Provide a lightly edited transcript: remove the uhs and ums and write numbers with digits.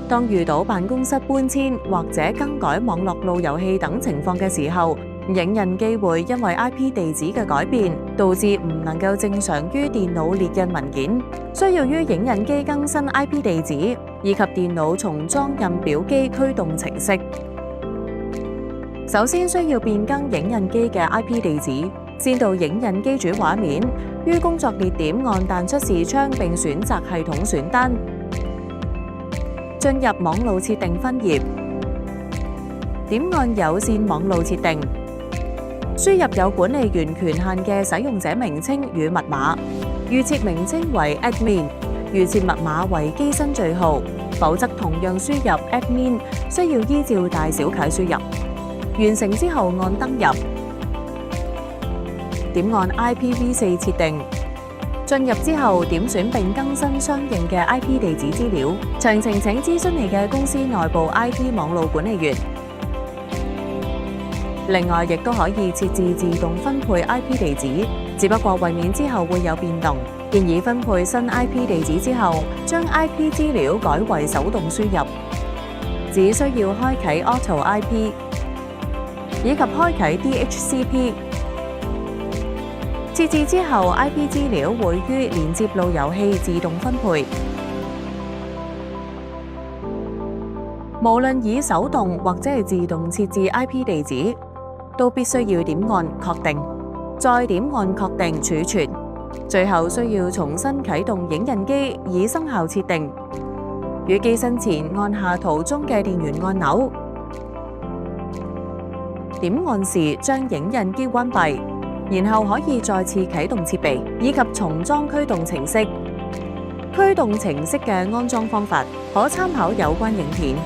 當遇到辦公室搬遷或者更改網絡路由器等情況嘅時候，影印機會因為 IP 地址嘅改變，導致唔能夠正常於電腦列印文件，需要於影印機更新 IP 地址，以及電腦重裝印表機驅動程式。首先需要變更影印機嘅 IP 地址，先到影印機主畫面，於工作列點按彈出視窗並選擇系統選單，進入網路設定分頁，點按有線網路設定，輸入有管理員權限嘅使用者名稱與密碼，預設名稱為 admin， 預設密碼為機身序號，否則同樣輸入 admin， 需要依照大小楷輸入。完成之後按登入，點按 IPv4 設定，進入之後點選並更新相應嘅 IP 地址資料。詳情請諮詢你嘅公司內部 IT 網路管理員。另外，亦都可以設置自動分配 IP 地址，只不過為免之後會有變動，建議分配新 IP 地址之後，將 IP 資料改為手動輸入，只需要開啟 Auto IP 以及開啟 DHCP。設置之後 ，IP 資料會於連接路由器自動分配。無論以手動或者係自動設置 IP 地址，都必須要點按確定，再點按確定儲存，最後需要重新啟動影印機以生效設定。與機身前按下圖中嘅電源按鈕，點按時將影印機關閉，然後可以再次啟動設備，以及重裝驅動程式。驅動程式嘅安裝方法可參考有關影片。